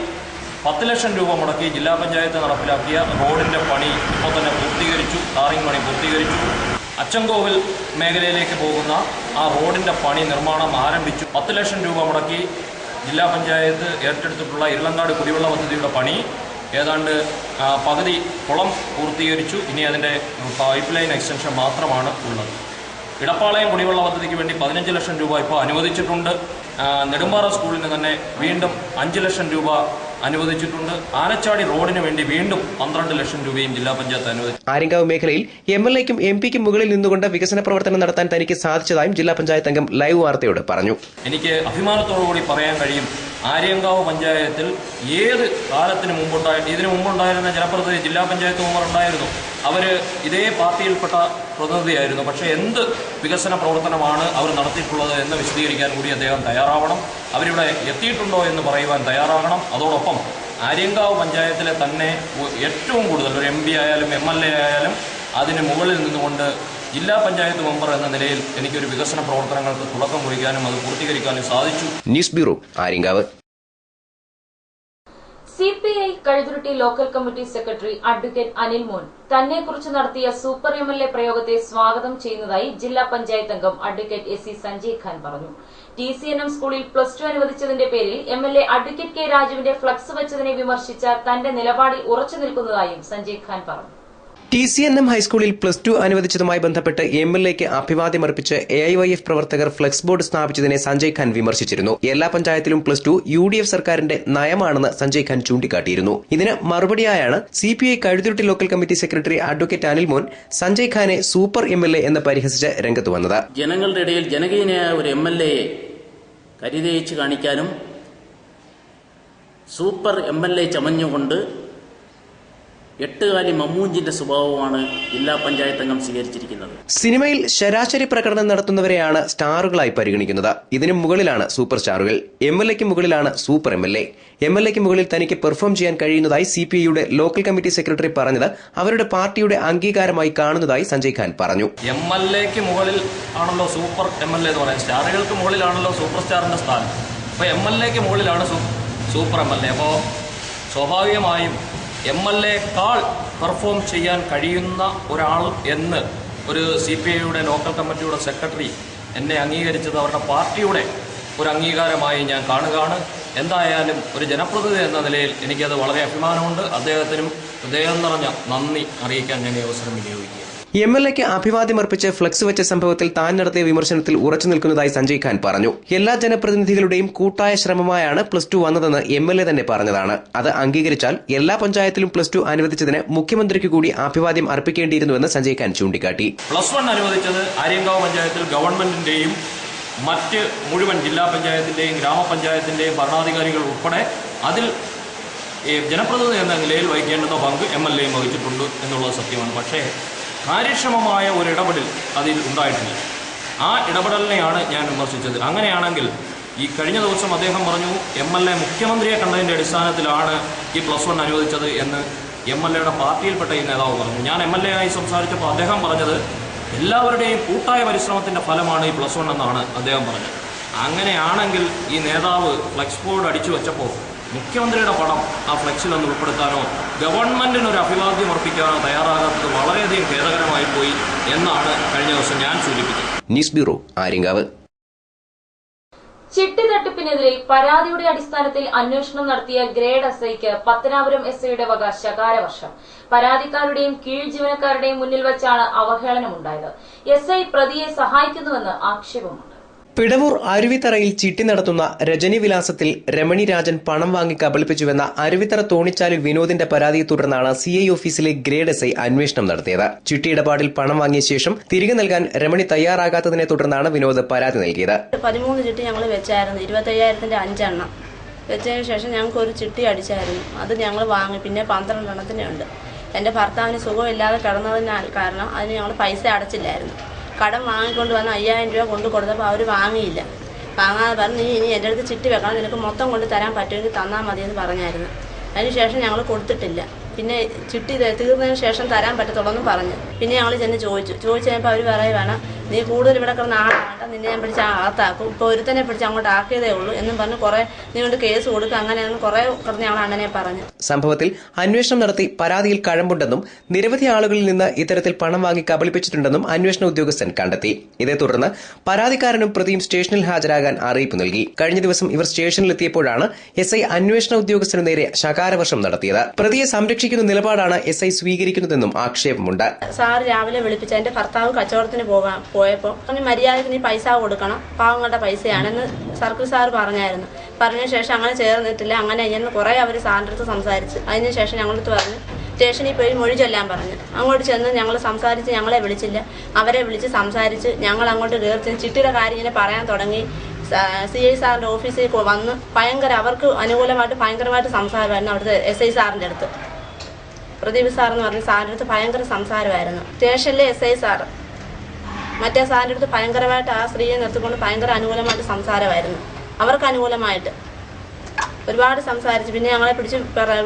10 ലക്ഷം രൂപ മുടക്കി ജില്ലാ പഞ്ചായത്ത് നടപ്പിലാക്കിയ റോഡിൻ്റെ പണി ഇപ്പോൾ തന്നെ പൂർത്തീകരിച്ചു. ടാറിംഗ് പണി പൂർത്തീകരിച്ചു. അച്ചൻകോവിൽ മേഖലയിലേക്ക് പോകുന്ന ആ റോഡിൻ്റെ പണി നിർമ്മാണം ആരംഭിച്ചു. 10 ലക്ഷം രൂപ മുടക്കി ജില്ലാ പഞ്ചായത്ത് ഏറ്റെടുത്തിട്ടുള്ള ഇരുളങ്കാട് കുടിവെള്ള പദ്ധതിയുടെ പണി ഏതാണ്ട് പകുതി കുളം പൂർത്തീകരിച്ചു. ഇനി അതിൻ്റെ പൈപ്പ് ലൈൻ എക്സ്റ്റൻഷൻ മാത്രമാണ് ഉള്ളത്. ഇടപ്പാളയം കുടിവെള്ള പദ്ധതിക്ക് വേണ്ടി 15 ലക്ഷം രൂപ ഇപ്പോൾ അനുവദിച്ചിട്ടുണ്ട്. നെടുമ്പാറ സ്കൂളിന് തന്നെ വീണ്ടും 5 ലക്ഷം രൂപ അനുവദിച്ചിട്ടുണ്ട്. ആനച്ചാടി റോഡിന് വേണ്ടി വീണ്ടും 12 ലക്ഷം രൂപയും ജില്ലാ പഞ്ചായത്ത് അനുവദിച്ചു. ആര്യങ്കാവ് മേഖലയിൽ MLAയ്ക്കും MP-ക്കും മുകളിൽ നിന്നുകൊണ്ട് വികസന പ്രവർത്തനം നടത്താൻ തനിക്ക് സാധിച്ചതായും ജില്ലാ പഞ്ചായത്ത് അംഗം ലൈവ് വാർത്തയോട് പറഞ്ഞു. എനിക്ക് അഭിമാനത്തോടുകൂടി പറയാൻ കഴിയും, ആര്യങ്കാവ് പഞ്ചായത്തിൽ ഏത് കാലത്തിന് ഇതിനു മുമ്പുണ്ടായിരുന്ന ജനപ്രതിനിധി ജില്ലാ പഞ്ചായത്ത് മെമ്പർ ഉണ്ടായിരുന്നു. അവർ ഇതേ പാർട്ടിയിൽപ്പെട്ട പ്രതിനിധിയായിരുന്നു. പക്ഷേ എന്ത് വികസന പ്രവർത്തനമാണ് അവർ നടത്തിയിട്ടുള്ളത് എന്ന് വിശദീകരിക്കാൻ കൂടി അദ്ദേഹം തയ്യാറാവണം. അവരിവിടെ എത്തിയിട്ടുണ്ടോ എന്ന് പറയുവാൻ തയ്യാറാകണം. അതോടൊപ്പം ആര്യങ്കാവ് പഞ്ചായത്തിലെ തന്നെ ഏറ്റവും കൂടുതൽ ഒരു MP ആയാലും MLA ആയാലും അതിന് മുകളിൽ നിന്നുകൊണ്ട് ജില്ലാ പഞ്ചായത്ത് മെമ്പർ എന്ന നിലയിൽ എനിക്കൊരു വികസന പ്രവർത്തനങ്ങൾക്ക് തുടക്കം കുറിക്കാനും അത് പൂർത്തീകരിക്കാനും സാധിച്ചു. News bureau, Aryankavu. CPI Kazhuthurutty local committee secretary advocate Anil Mon തന്നെക്കുറിച്ച് നടത്തിയ സൂപ്പർ MLA പ്രയോഗത്തെ സ്വാഗതം ചെയ്യുന്നതായി ജില്ലാ പഞ്ചായത്ത് അംഗം അഡ്വക്കേറ്റ് SC സഞ്ജയ് ഖാൻ പറഞ്ഞു. TCNM സ്കൂളിൽ +2 അനുവദിച്ചതിന്റെ പേരിൽ MLA അഡ്വക്കേറ്റ് K. രാജുവിന്റെ ഫ്ലക്സ് വെച്ചതിനെ വിമർശിച്ച തന്റെ നിലപാടിൽ ഉറച്ചു നിൽക്കുന്നതായും സഞ്ജയ് ഖാൻ പറഞ്ഞു. TCNM ഹൈസ്കൂളിൽ +2 അനുവദിച്ചതുമായി ബന്ധപ്പെട്ട് MLAയ്ക്ക് അഭിവാദ്യമർപ്പിച്ച് AIYF പ്രവർത്തകർ ഫ്ലക്സ് ബോർഡ് സ്ഥാപിച്ചതിനെ സഞ്ജയ് ഖാൻ വിമർശിച്ചിരുന്നു. എല്ലാ പഞ്ചായത്തിലും +2 UDF സർക്കാരിന്റെ നയമാണെന്ന് സഞ്ജയ് ഖാൻ ചൂണ്ടിക്കാട്ടിയിരുന്നു. ഇതിന് മറുപടിയായാണ് CPI Kazhuthurutty local committee secretary advocate Anil Mon Sanjay ഖാനെ സൂപ്പർ MLA എന്ന് പരിഹസിച്ച് രംഗത്ത് വന്നത്. ജനങ്ങളുടെ ഇടയിൽ ജനകീയനായ ഒരു MLAയെ കരിതേച്ച് കാണിക്കാനും സൂപ്പർ MLA ചമഞ്ഞുകൊണ്ട് എട്ടുകാലി മമ്മൂഞ്ചിന്റെ സ്വഭാവമാണ് ജില്ലാ പഞ്ചായത്ത് അംഗം സ്വീകരിച്ചിരിക്കുന്നത്. സിനിമയിൽ ശരാശരി പ്രകടനം നടത്തുന്നവരെയാണ് സ്റ്റാറുകളായി പരിഗണിക്കുന്നത്. ഇതിനു മുകളിലാണ് സൂപ്പർ സ്റ്റാറുകൾ. MLAയ്ക്ക് മുകളിലാണ് സൂപ്പർ MLA. MLAയ്ക്ക് മുകളിൽ തനിക്ക് പെർഫോം ചെയ്യാൻ കഴിയുന്നതായി CPIയുടെ ലോക്കൽ കമ്മിറ്റി സെക്രട്ടറി പറഞ്ഞത് അവരുടെ പാർട്ടിയുടെ അംഗീകാരമായി കാണുന്നതായി സഞ്ജയ് ഖാൻ പറഞ്ഞു. MLAയ്ക്ക് മുകളിൽ ആണല്ലോ സൂപ്പർ MLA എന്ന് പറയുന്നത്. സ്റ്റാറുകൾക്ക് മുകളിലാണല്ലോ സൂപ്പർ സ്റ്റാറിന്റെ സ്ഥാനം. അപ്പോൾ MLAയ്ക്ക് മുകളിലാണ് സൂപ്പർ MLA. അപ്പോൾ സ്വാഭാവികമായും MLAയേക്കാൾ പെർഫോം ചെയ്യാൻ കഴിയുന്ന ഒരാൾ എന്ന് ഒരു CPIയുടെ ലോക്കൽ കമ്മിറ്റിയുടെ സെക്രട്ടറി എന്നെ അംഗീകരിച്ചത് അവരുടെ പാർട്ടിയുടെ ഒരു അംഗീകാരമായി ഞാൻ കാണുകയാണ്. എന്തായാലും ഒരു ജനപ്രതിനിധി എന്ന നിലയിൽ എനിക്കത് വളരെ അഭിമാനമുണ്ട്. അദ്ദേഹത്തിനും ഹൃദയം നിറഞ്ഞ നന്ദി അറിയിക്കാൻ ഞാൻ ഈ അവസരം വിനിയോഗിക്കുക. MLAക്ക് അഭിവാദ്യമർപ്പിച്ച് ഫ്ലക്സ് വെച്ച സംഭവത്തിൽ താൻ നടത്തിയ വിമർശനത്തിൽ ഉറച്ചു നിൽക്കുന്നതായി സഞ്ജയ് ഖാൻ പറഞ്ഞു. എല്ലാ ജനപ്രതിനിധികളുടെയും കൂട്ടായ ശ്രമമായാണ് +2 വന്നതെന്ന് MLA തന്നെ പറഞ്ഞതാണ്. അത് അംഗീകരിച്ചാൽ എല്ലാ പഞ്ചായത്തിലും +2 അനുവദിച്ചതിന് മുഖ്യമന്ത്രിക്ക് കൂടി അഭിവാദ്യം അർപ്പിക്കേണ്ടിയിരുന്നുവെന്ന് സഞ്ജയ് ഖാൻ ചൂണ്ടിക്കാട്ടി. +1 അനുവദിച്ചത് ആര്യങ്കാവ് പഞ്ചായത്തിൽ ഗവൺമെന്റിന്റെയും മറ്റ് മുഴുവൻ ജില്ലാ പഞ്ചായത്തിന്റെയും ഗ്രാമപഞ്ചായത്തിന്റെയും ഭരണാധികാരികൾ ഉൾപ്പെടെ അതിൽ ജനപ്രതിനിധി എന്ന നിലയിൽ വഹിക്കേണ്ടുന്ന പങ്ക് MLAയും വഹിച്ചിട്ടുണ്ട് എന്നുള്ളത് സത്യമാണ്. പക്ഷേ കാര്യക്ഷമമായ ഒരു ഇടപെടൽ അതിൽ ഉണ്ടായിട്ടില്ല. ആ ഇടപെടലിനെയാണ് ഞാൻ വിമർശിച്ചത്. അങ്ങനെയാണെങ്കിൽ ഈ കഴിഞ്ഞ ദിവസം അദ്ദേഹം പറഞ്ഞു MLA മുഖ്യമന്ത്രിയെ കണ്ടതിൻ്റെ അടിസ്ഥാനത്തിലാണ് ഈ +1 അനുവദിച്ചത് എന്ന് MLAയുടെ പാർട്ടിയിൽപ്പെട്ട ഈ നേതാവ് പറഞ്ഞു. ഞാൻ MLA ആയി സംസാരിച്ചപ്പോൾ അദ്ദേഹം പറഞ്ഞത് എല്ലാവരുടെയും കൂട്ടായ പരിശ്രമത്തിൻ്റെ ഫലമാണ് ഈ +1 എന്നാണ് അദ്ദേഹം പറഞ്ഞത്. അങ്ങനെയാണെങ്കിൽ ഈ നേതാവ് ഫ്ലെക്സ് ബോർഡ് അടിച്ചു വെച്ചപ്പോൾ മുഖ്യമന്ത്രിയുടെ പടം ആ ഫ്ലെക്സിലൊന്ന് ഉൾപ്പെടുത്താനോ ഗവൺമെന്റിനൊരു അഭിവാദ്യം അർപ്പിക്കാനോ തയ്യാറാകാത്തത് വളരെയധികം ഖേദകരമായി പോയി എന്നാണ് കഴിഞ്ഞ ദിവസം ഞാൻ സൂചിപ്പിച്ചത്. News bureau, Aryankavu. ചിട്ടി തട്ടിപ്പിനെതിരെ പരാതിയുടെ അടിസ്ഥാനത്തിൽ അന്വേഷണം നടത്തിയ ഗ്രേഡ് SIക്ക് പത്തനാപുരം SIയുടെ വക ശകാരവർഷം. പരാതിക്കാരുടെയും കീഴ് ജീവനക്കാരുടെയും മുന്നിൽ വെച്ചാണ് അവഹേളനമുണ്ടായത്. SI പ്രതിയെ സഹായിക്കുന്നുവെന്ന് ആക്ഷേപമുണ്ട്. പിടവൂർ അരുവിത്തറയിൽ ചിട്ടി നടത്തുന്ന രജനി വിലാസത്തിൽ രമണി രാജൻ പണം വാങ്ങി കബളിപ്പിച്ചുവെന്ന അരുവിത്തറ തോണിച്ചാലിൽ വിനോദിന്റെ പരാതിയെ തുടർന്നാണ് CI ഓഫീസിലെ ഗ്രേഡ് SI അന്വേഷണം നടത്തിയത്. ചിട്ടി ഇടപാടിൽ പണം വാങ്ങിയ ശേഷം തിരികെ നൽകാൻ രമണി തയ്യാറാകാത്തതിനെ തുടർന്നാണ് വിനോദ് പരാതി നൽകിയത്. 13 ചിട്ടി ഞങ്ങൾ വെച്ചായിരുന്നു, 25,000ന്റെ 5 എണ്ണം വെച്ചതിന് ശേഷം ഞങ്ങൾക്ക് ഒരു ചിട്ടി അടിച്ചായിരുന്നു. അത് ഞങ്ങൾ വാങ്ങി. പിന്നെ 12 എണ്ണത്തിനുണ്ട്. എൻ്റെ ഭർത്താവിന് സുഖമില്ലാതെ കിടന്നതിനാൽ കാരണം അതിന് ഞങ്ങൾ പൈസ അടച്ചില്ലായിരുന്നു. കടം വാങ്ങിക്കൊണ്ട് വന്ന് 5,000 രൂപ കൊണ്ടു കൊടുത്തപ്പോൾ അവർ വാങ്ങിയില്ല. വാങ്ങാതെ പറഞ്ഞ് ഇനി എൻ്റെ അടുത്ത് ചിട്ടി വെക്കണം, നിനക്ക് മൊത്തം കൊണ്ട് തരാൻ പറ്റുമെങ്കിൽ തന്നാൽ മതിയെന്ന് പറഞ്ഞായിരുന്നു. അതിനുശേഷം ഞങ്ങൾ കൊടുത്തിട്ടില്ല. പിന്നെ ചിട്ടി തീർന്നതിന് ശേഷം തരാൻ പറ്റത്തുള്ളൂ പറഞ്ഞു. പിന്നെ ഞങ്ങൾ ചെന്ന് ചോദിച്ചപ്പോൾ അവർ പറയുവാണ് നീ കൂടുതൽ ഇവിടെ കിടന്ന് ആളാകട്ടെ, നിന്നെ ഞാൻ പിടിച്ച് അകത്താക്കും, ഇപ്പോൾ ഒരുത്തനെ പിടിച്ച് അങ്ങോട്ട് ആക്കിയതേ ഉള്ളൂ എന്നും പറഞ്ഞ് കുറെ നീ കൊണ്ട് കേസ് കൊടുക്കുക അങ്ങനെയൊന്നും കുറെ കിടന്ന് ഞങ്ങൾ അണ്ണനെ പറഞ്ഞു. സംഭവത്തിൽ അന്വേഷണം നടത്തി പരാതിയിൽ കഴമ്പുണ്ടെന്നും നിരവധി ആളുകളിൽ നിന്ന് ഇത്തരത്തിൽ പണം വാങ്ങി കബളിപ്പിച്ചിട്ടുണ്ടെന്നും അന്വേഷണ ഉദ്യോഗസ്ഥൻ കണ്ടെത്തി. ഇതേ തുടർന്ന് പരാതിക്കാരനും പ്രതിയും സ്റ്റേഷനിൽ ഹാജരാകാൻ അറിയിപ്പ് നൽകി. കഴിഞ്ഞ ദിവസം ഇവർ സ്റ്റേഷനിലെത്തിയപ്പോഴാണ് SI അന്വേഷണ ഉദ്യോഗസ്ഥനു നേരെ ശകാരവർഷം നടത്തിയത്. പ്രതിയെ സംരക്ഷിക്കുന്ന നിലപാടാണ് SI സ്വീകരിക്കുന്നതെന്നും ആക്ഷേപമുണ്ട്. സാറ് രാവിലെ വിളിപ്പിച്ച എന്റെ ഭർത്താവ് കച്ചവടത്തിന് പോയപ്പോൾ മര്യാദയ്ക്ക് നീ പൈസ കൊടുക്കണം, പാവങ്ങളുടെ പൈസയാണെന്ന് സർക്കിൾ സാർ പറഞ്ഞായിരുന്നു. പറഞ്ഞ ശേഷം അങ്ങനെ ചേർന്നിട്ടില്ല, അങ്ങനെ എന്ന് കുറെ അവർ സാറിൻ്റെ അടുത്ത് സംസാരിച്ച് അതിനുശേഷം ഞങ്ങളടുത്ത് പറഞ്ഞു സ്റ്റേഷനിൽ പോയി മൊഴി ചൊല്ലാൻ പറഞ്ഞു. അങ്ങോട്ട് ചെന്ന് ഞങ്ങൾ സംസാരിച്ച്, ഞങ്ങളെ വിളിച്ചില്ല, അവരെ വിളിച്ച് സംസാരിച്ച് ഞങ്ങൾ അങ്ങോട്ട് കയറി ചിട്ടിയുടെ കാര്യം ഇങ്ങനെ പറയാൻ തുടങ്ങി. CI സാറിൻ്റെ ഓഫീസിൽ വന്ന് അവർക്ക് അനുകൂലമായിട്ട് ഭയങ്കരമായിട്ട് സംസാരമായിരുന്നു. അവിടുത്തെ SI സാറിൻ്റെ അടുത്ത്, പ്രദീപ് സാർ എന്ന് പറഞ്ഞ സാറിൻ്റെ അടുത്ത് ഭയങ്കര സംസാരമായിരുന്നു. സ്റ്റേഷനിലെ SI സാർ മറ്റേ സാറിൻ്റെ അടുത്ത് ഭയങ്കരമായിട്ട് ആ സ്ത്രീയെ നിർത്തിക്കൊണ്ട് ഭയങ്കര അനുകൂലമായിട്ട് സംസാരമായിരുന്നു. അവർക്ക് അനുകൂലമായിട്ട് ഒരുപാട് സംസാരിച്ചു. പിന്നെ ഞങ്ങളെ പിടിച്ച്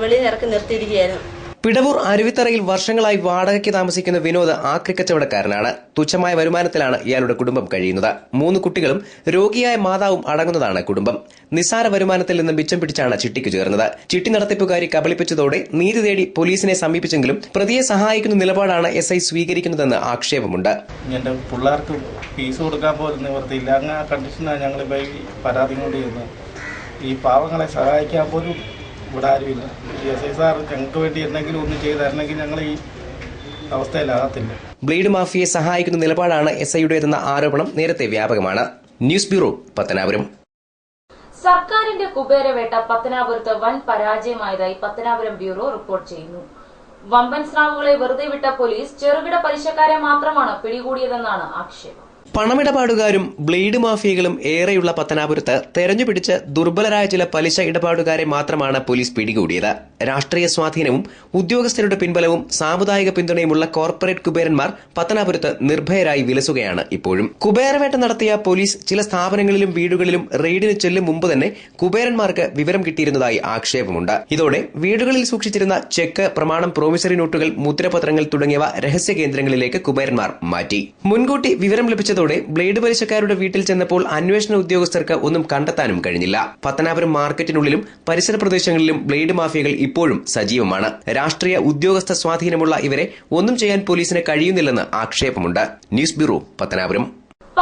വെളിയിൽ ഇറക്കി നിർത്തിയിരിക്കുകയായിരുന്നു. പിടവൂർ അരുവിത്തറയിൽ വർഷങ്ങളായി വാടകയ്ക്ക് താമസിക്കുന്ന വിനോദ് ആക്രി കച്ചവടക്കാരനാണ്. തുച്ഛമായ വരുമാനത്തിലാണ് ഇയാളുടെ കുടുംബം കഴിയുന്നത്. 3 കുട്ടികളും രോഗിയായ മാതാവും അടങ്ങുന്നതാണ് കുടുംബം. നിസ്സാര വരുമാനത്തിൽ നിന്ന് മിച്ചം പിടിച്ചാണ് ചിട്ടിക്ക് ചേർന്നത്. ചിട്ടി നടത്തിപ്പുകാരി കബളിപ്പിച്ചതോടെ നീതി തേടി പോലീസിനെ സമീപിച്ചെങ്കിലും പ്രതിയെ സഹായിക്കുന്ന നിലപാടാണ് SI സ്വീകരിക്കുന്നതെന്ന് ആക്ഷേപമുണ്ട്. എന്റെ പിള്ളേർക്ക് ഫീസ് കൊടുക്കാൻ പോലും നിവർത്തിയില്ല. അങ്ങനെ ആ കണ്ടീഷനാണ് ഞങ്ങളിപ്പോൾ ഈ പരാതി കൊണ്ട് ചെയ്യുന്നത്. ഈ പാവങ്ങളെ സഹായിക്കാൻ പോലും ഇവിടെ ആരുമില്ല. SI സാർ ഞങ്ങൾക്ക് വേണ്ടി എന്തെങ്കിലും ഒന്ന് ചെയ്തായിരുന്നെങ്കിൽ ഞങ്ങൾ ഈ അവസ്ഥയിലാകത്തില്ല. ബ്ലേഡ് മാഫിയെ സഹായിക്കുന്ന നിലപാടാണ് SIയുടേതെന്ന ആരോപണം നേരത്തെ വ്യാപകമാണ്. News bureau, Pathanapuram. സർക്കാരിന്റെ കുബേരവേട്ട പത്തനാപുരത്ത് വൻ പരാജയമായതായി പത്തനാപുരം ബ്യൂറോ റിപ്പോർട്ട് ചെയ്യുന്നു. വമ്പൻ സ്രാവുകളെ വെറുതെ വിട്ട പോലീസ് ചെറുകിട പലിശക്കാരെ മാത്രമാണ് പിടികൂടിയതെന്നാണ് ആക്ഷേപം. പണമിടപാടുകാരും ബ്ലേഡ് മാഫിയകളും ഏറെയുള്ള പത്തനാപുരത്ത് തെരഞ്ഞുപിടിച്ച് ദുർബലരായ ചില പലിശ ഇടപാടുകാരെ മാത്രമാണ് പോലീസ് പിടികൂടിയത്. രാഷ്ട്രീയ സ്വാധീനവും ഉദ്യോഗസ്ഥരുടെ പിൻബലവും സാമുദായിക പിന്തുണയുമുള്ള കോർപ്പറേറ്റ് കുബേരന്മാർ പത്തനാപുരത്ത് നിർഭയരായി വിലസുകയാണ് ഇപ്പോഴും. കുബേരവേട്ട നടത്തിയ പോലീസ് ചില സ്ഥാപനങ്ങളിലും വീടുകളിലും റെയ്ഡിന് ചെല്ലും മുമ്പ് തന്നെ കുബേരന്മാർക്ക് വിവരം കിട്ടിയിരുന്നതായി ആക്ഷേപമുണ്ട്. ഇതോടെ വീടുകളിൽ സൂക്ഷിച്ചിരുന്ന ചെക്ക്, പ്രമാണം, പ്രോമിസറി നോട്ടുകൾ, മുദ്രപത്രങ്ങൾ തുടങ്ങിയവ രഹസ്യ കേന്ദ്രങ്ങളിലേക്ക് കുബേരന്മാർ മാറ്റി. മുൻകൂട്ടി വിവരം ലഭിച്ചതോടെ ഇതോടെ ബ്ലേഡ് പലിശക്കാരുടെ വീട്ടിൽ ചെന്നപ്പോൾ അന്വേഷണ ഉദ്യോഗസ്ഥർക്ക് ഒന്നും കണ്ടെത്താനും കഴിഞ്ഞില്ല. പത്തനാപുരം മാർക്കറ്റിനുള്ളിലും പരിസര പ്രദേശങ്ങളിലും ബ്ലേഡ് മാഫിയകൾ ഇപ്പോഴും സജീവമാണ്. രാഷ്ട്രീയ ഉദ്യോഗസ്ഥ സ്വാധീനമുള്ള ഇവരെ ഒന്നും ചെയ്യാൻ പോലീസിന് കഴിയുന്നില്ലെന്ന് ആക്ഷേപമുണ്ട്. News bureau, Pathanapuram.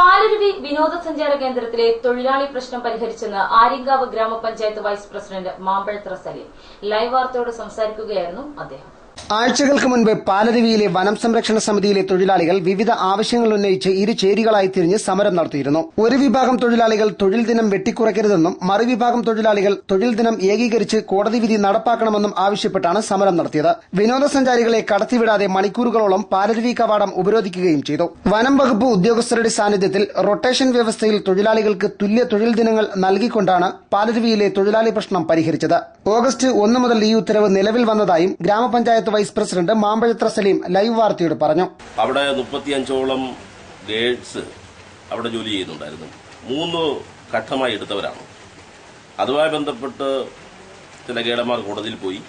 പാലരുവി വിനോദസഞ്ചാര കേന്ദ്രത്തിലെ തൊഴിലാളി പ്രശ്നം പരിഹരിച്ചെന്ന് ആര്യങ്കാവ് ഗ്രാമപഞ്ചായത്ത് വൈസ് പ്രസിഡന്റ് മാമ്പഴത്ര സലീം. ലൈവ് വാർത്തയോട് സംസാരിക്കുകയായിരുന്നു അദ്ദേഹം. ആഴ്ചകൾക്ക് മുൻപ് പാലരുവിയിലെ വനം സംരക്ഷണ സമിതിയിലെ തൊഴിലാളികൾ വിവിധ ആവശ്യങ്ങൾ ഉന്നയിച്ച് ഇരുചേരികളായി തിരിഞ്ഞ് സമരം നടത്തിയിരുന്നു. ഒരു വിഭാഗം തൊഴിലാളികൾ തൊഴിൽ ദിനം വെട്ടിക്കുറയ്ക്കരുതെന്നും മറുവിഭാഗം തൊഴിലാളികൾ തൊഴിൽ ദിനം ഏകീകരിച്ച് കോടതി വിധി നടപ്പാക്കണമെന്നും ആവശ്യപ്പെട്ടാണ് സമരം നടത്തിയത്. വിനോദസഞ്ചാരികളെ കടത്തിവിടാതെ മണിക്കൂറുകളോളം പാലരുവി കവാടം ഉപരോധിക്കുകയും ചെയ്തു. വനം വകുപ്പ് ഉദ്യോഗസ്ഥരുടെ സാന്നിധ്യത്തിൽ റൊട്ടേഷൻ വ്യവസ്ഥയിൽ തൊഴിലാളികൾക്ക് തുല്യ തൊഴിൽ ദിനങ്ങൾ നൽകിക്കൊണ്ടാണ് പാലരുവിയിലെ തൊഴിലാളി പ്രശ്നം പരിഹരിച്ചത്. ഓഗസ്റ്റ് 1 മുതൽ ഈ ഉത്തരവ് നിലവിൽ വന്നതായും ഗ്രാമപഞ്ചായത്ത് വൈസ് പ്രസിഡന്റ് മാമ്പഴത്ര സലീം ലൈവ് വാർത്തയോട് പറഞ്ഞു. അവിടെ 35ഓളം ഗേഡ്സ് അവിടെ ജോലി ചെയ്യുന്നുണ്ടായിരുന്നു. 3 ഘട്ടമായി എടുത്തവരാണ്. അതുമായി ബന്ധപ്പെട്ട് ചില ഗേഡന്മാർ കോടതിയിൽ പോയി.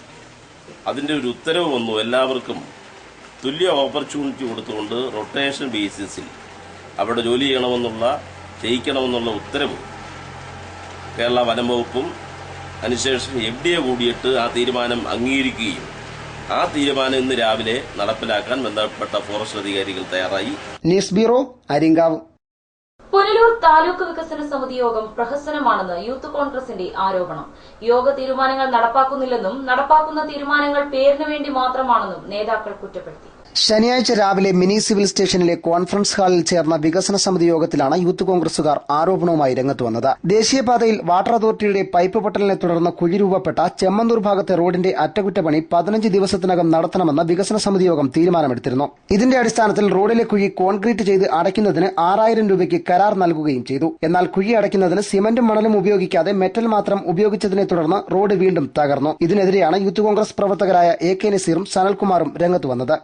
അതിന്റെ ഒരു ഉത്തരവ് വന്നു. എല്ലാവർക്കും തുല്യ ഓപ്പർച്യൂണിറ്റി കൊടുത്തുകൊണ്ട് റൊട്ടേഷൻ ബേസിസിൽ അവിടെ ജോലി ചെയ്യിക്കണമെന്നുള്ള ഉത്തരവ് കേരള വനം വകുപ്പും അതിനുശേഷം FDA കൂടിയിട്ട് ആ തീരുമാനം അംഗീകരിക്കുകയും ആ തീരുമാനം ഇന്ന് രാവിലെ നടപ്പിലാക്കാൻ ബന്ധപ്പെട്ട ഫോറസ്റ്റ് അധികാരികൾ തയ്യാറായി. News bureau, Aryankavu. പുനലൂർ താലൂക്ക് വികസന സമിതി യോഗം പ്രഹസനമാണെന്ന് യൂത്ത് കോൺഗ്രസിന്റെ ആരോപണം. യോഗ തീരുമാനങ്ങൾ നടപ്പാക്കുന്നില്ലെന്നും നടപ്പാക്കുന്ന തീരുമാനങ്ങൾ പേരിനു വേണ്ടി മാത്രമാണെന്നും നേതാക്കൾ കുറ്റപ്പെടുത്തി. ശനിയാഴ്ച രാവിലെ മിനി സിവിൽ സ്റ്റേഷനിലെ കോൺഫറൻസ് ഹാളിൽ ചേർന്ന വികസന സമിതി യോഗത്തിലാണ് യൂത്ത് കോൺഗ്രസുകാർ ആരോപണവുമായി രംഗത്ത് വന്നത്. ദേശീയപാതയിൽ വാട്ടർ അതോറിറ്റിയുടെ പൈപ്പ് പൊട്ടലിനെ തുടർന്ന് കുഴി രൂപപ്പെട്ട ചെമ്മന്തൂർ ഭാഗത്തെ റോഡിന്റെ അറ്റകുറ്റപ്പണി 15 ദിവസത്തിനകം നടത്തണമെന്ന് വികസന സമിതി യോഗം തീരുമാനമെടുത്തിരുന്നു. ഇതിന്റെ അടിസ്ഥാനത്തിൽ റോഡിലെ കുഴി കോൺക്രീറ്റ് ചെയ്ത് അടയ്ക്കുന്നതിന് 6000 രൂപയ്ക്ക് കരാർ നൽകുകയും ചെയ്തു. എന്നാൽ കുഴി അടയ്ക്കുന്നതിന് സിമന്റും മണലും ഉപയോഗിക്കാതെ മെറ്റൽ മാത്രം ഉപയോഗിച്ചതിനെ തുടർന്ന് റോഡ് വീണ്ടും തകർന്നു. ഇതിനെതിരെയാണ് യൂത്ത് കോൺഗ്രസ് പ്രവർത്തകരായ AK നസീറും സനൽകുമാറും രംഗത്ത് വന്നത്.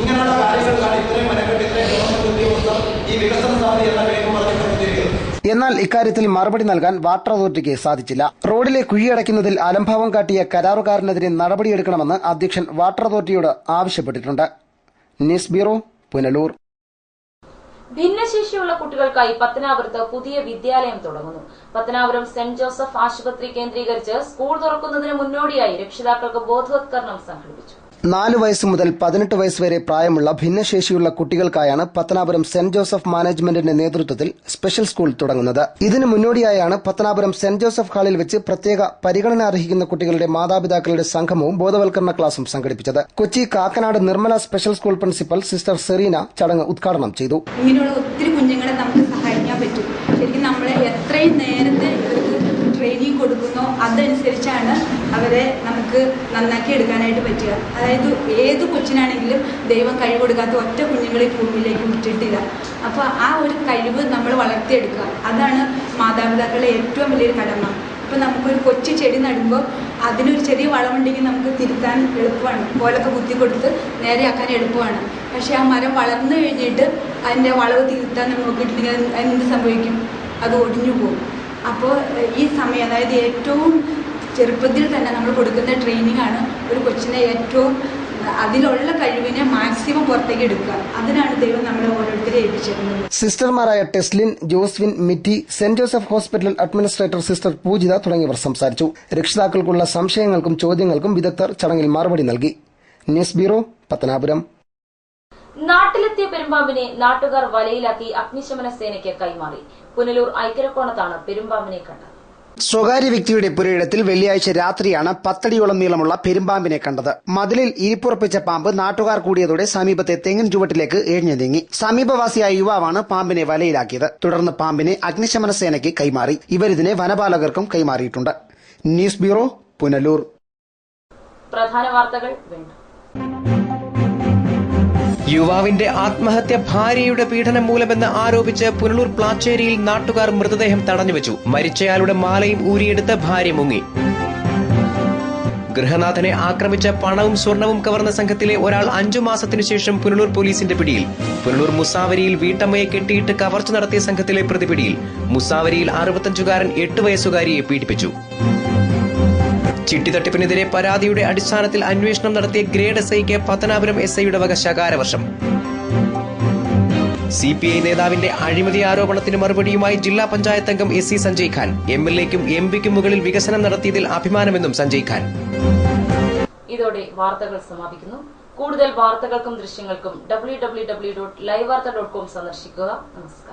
ഇങ്ങനെയുള്ള കാര്യങ്ങൾക്കാണ് ഇത്രയും മെനക്കെട്ട് ഇത്രയും ഗവൺമെന്റ് ഉദ്യോഗസ്ഥർ ഈ വികസന സമിതി എന്ന പേരും പറഞ്ഞുകൊണ്ടിരിക്കുന്നത്. എന്നാൽ ഇക്കാര്യത്തിൽ മറുപടി നൽകാൻ വാട്ടർ അതോറിറ്റിക്ക് സാധിച്ചില്ല. റോഡിലെ കുഴിയടയ്ക്കുന്നതിൽ അലംഭാവം കാട്ടിയ കരാറുകാരനെതിരെ നടപടിയെടുക്കണമെന്ന് അധ്യക്ഷൻ വാട്ടർ അതോറിറ്റിയോട് ആവശ്യപ്പെട്ടിട്ടുണ്ട്. News bureau, Punalur. ഭിന്നശേഷിയുള്ള കുട്ടികൾക്കായി പത്തനാപുരത്ത് പുതിയ വിദ്യാലയം തുടങ്ങുന്നു. പത്തനാപുരം സെന്റ് ജോസഫ് ആശുപത്രി കേന്ദ്രീകരിച്ച് സ്കൂൾ തുറക്കുന്നതിന് മുന്നോടിയായി രക്ഷിതാക്കൾക്ക് ബോധവത്കരണം സംഘടിപ്പിച്ചു. 4 വയസ്സ് മുതൽ 18 വയസ്സ് വരെ പ്രായമുള്ള ഭിന്നശേഷിയുള്ള കുട്ടികൾക്കായാണ് പത്തനാപുരം സെന്റ് ജോസഫ് മാനേജ്മെന്റിന്റെ നേതൃത്വത്തിൽ സ്പെഷ്യൽ സ്കൂൾ തുടങ്ങുന്നത്. ഇതിന് മുന്നോടിയായാണ് പത്തനാപുരം സെന്റ് ജോസഫ് ഹാളിൽ വെച്ച് പ്രത്യേക പരിഗണന അർഹിക്കുന്ന കുട്ടികളുടെ മാതാപിതാക്കളുടെ സംഗമവും ബോധവൽക്കരണ ക്ലാസും സംഘടിപ്പിച്ചത്. Kochi Kakkanad Nirmala special school principal sister Serena ചടങ്ങ് ഉദ്ഘാടനം ചെയ്തു. ഇങ്ങനെയുള്ള ഒത്തിരി കുഞ്ഞുങ്ങളെ നമുക്ക് സഹായിക്കാൻ പറ്റും. ശരിക്കും നമ്മളെ എത്രയും നേരത്തെ ട്രെയിനിങ് കൊടുക്കുന്നോ അതനുസരിച്ചാണ് അവരെ നമുക്ക് നന്നാക്കി എടുക്കാനായിട്ട് പറ്റുക. അതായത് ഏത് കൊച്ചിനാണെങ്കിലും ദൈവം കഴിവ് കൊടുക്കാത്ത ഒറ്റ കുഞ്ഞുങ്ങളെ ഭൂമിയിലേക്ക് വിട്ടിട്ടില്ല. അപ്പോൾ ആ ഒരു കഴിവ് നമ്മൾ വളർത്തിയെടുക്കുക, അതാണ് മാതാപിതാക്കളുടെ ഏറ്റവും വലിയൊരു കടമ. അപ്പോൾ നമുക്കൊരു കൊച്ചു ചെടി നടുമ്പോൾ അതിനൊരു ചെറിയ വളമുണ്ടെങ്കിൽ നമുക്ക് തിരുത്താൻ എളുപ്പമാണ്, കോലൊക്കെ കുത്തി കൊടുത്ത് നേരെയാക്കാൻ എളുപ്പമാണ്. പക്ഷേ ആ മരം വളർന്നു കഴിഞ്ഞിട്ട് അതിൻ്റെ വളവ് തിരുത്താൻ നോക്കിയിട്ടുണ്ടെങ്കിൽ എന്ത് സംഭവിക്കും? അത് ഒടിഞ്ഞു പോകും. അപ്പോൾ ഈ സമയം, അതായത് ഏറ്റവും ചെറുപ്പത്തിൽ തന്നെ നമ്മൾ കൊടുക്കുന്ന ട്രെയിനിങ് ആണ് ഒരു കൊച്ചിനെ ഏറ്റവും അതിലുള്ള കഴിവിനെ മാക്സിമം പുറത്തേക്ക് എടുക്കുക. അതിനാണ് ദൈവം നമ്മളെ ഓരോരുത്തരെ ഏൽപ്പിച്ചിരുന്നത്. സിസ്റ്റർമാരായ Teslin, Joswin, Mitty, saint Joseph hospital administrator sister Poojitha തുടങ്ങിയവർ സംസാരിച്ചു. രക്ഷിതാക്കൾക്കുള്ള സംശയങ്ങൾക്കും ചോദ്യങ്ങൾക്കും വിദഗ്ധർ ചടങ്ങിൽ മറുപടി നൽകി. News bureau, Pathanapuram. നാട്ടിലെത്തിയ പെരുമ്പാമ്പിനെ നാട്ടുകാർ വലയിലാക്കി അഗ്നിശമന സേനയ്ക്ക് കൈമാറി. പുനലൂർ ഐക്കരക്കോണത്താണ് പെരുമ്പാമ്പിനെ കണ്ടത്. സ്വകാര്യ വ്യക്തിയുടെ പുരയിടത്തിൽ വെള്ളിയാഴ്ച രാത്രിയാണ് 10 അടിയോളം നീളമുള്ള പെരുമ്പാമ്പിനെ കണ്ടത്. മതിലിൽ ഇരിപ്പുറപ്പിച്ച പാമ്പ് നാട്ടുകാർ കൂടിയതോടെ സമീപത്തെ തെങ്ങിൻ ചുവട്ടിലേക്ക് എഴിഞ്ഞു നീങ്ങി. സമീപവാസിയായ യുവാവാണ് പാമ്പിനെ വലയിലാക്കിയത്. തുടർന്ന് പാമ്പിനെ അഗ്നിശമന സേനയ്ക്ക് കൈമാറി. ഇവരിതിനെ വനപാലകർക്കും കൈമാറിയിട്ടുണ്ട്. News bureau, Punalur. പ്രധാന വാർത്തകൾ വീണ്ടും. യുവാവിന്റെ ആത്മഹത്യ ഭാര്യയുടെ പീഡനം മൂലമെന്ന് ആരോപിച്ച് പുനലൂർ പ്ലാച്ചേരിയിൽ നാട്ടുകാർ മൃതദേഹം തടഞ്ഞുവെച്ചു. മരിച്ചയാളുടെ മാലയും ഊരിയെടുത്ത് ഭാര്യ മുങ്ങി. ഗൃഹനാഥനെ ആക്രമിച്ച പണവും സ്വർണവും കവർന്ന സംഘത്തിലെ ഒരാൾ 5 മാസത്തിനു ശേഷം പുനലൂർ പോലീസിന്റെ പിടിയിൽ. പുനലൂർ മുസാവരിയിൽ വീട്ടമ്മയെ കെട്ടിയിട്ട് കവർച്ച നടത്തിയ സംഘത്തിലെ പ്രതിപിടിയിൽ. മുസാവരിയിൽ 65-കാരൻ 8 വയസ്സുകാരിയെ പീഡിപ്പിച്ചു. ചിട്ടിത്തട്ടിപ്പിനെതിരെ പരാതിയുടെ അടിസ്ഥാനത്തിൽ അന്വേഷണം നടത്തിയ ഗ്രേഡ് SIക്ക് പത്തനാപുരം SIയുടെ വക ശകാരവർഷം. CPI നേതാവിന്റെ അഴിമതി ആരോപണത്തിന് മറുപടിയുമായി ജില്ലാ പഞ്ചായത്ത് അംഗം SC സഞ്ജയ് ഖാൻ. MLAക്കും MPക്കും മുകളിൽ വികസനം നടത്തിയതിൽ അഭിമാനമെന്നും സഞ്ജയ് ഖാൻ. ഇതോടെ വാർത്തകൾ സമാപിക്കുന്നു. കൂടുതൽ വാർത്തകൾക്കും ദൃശ്യങ്ങൾക്കും www.livevarta.com സന്ദർശിക്കുക. നമസ്കാരം.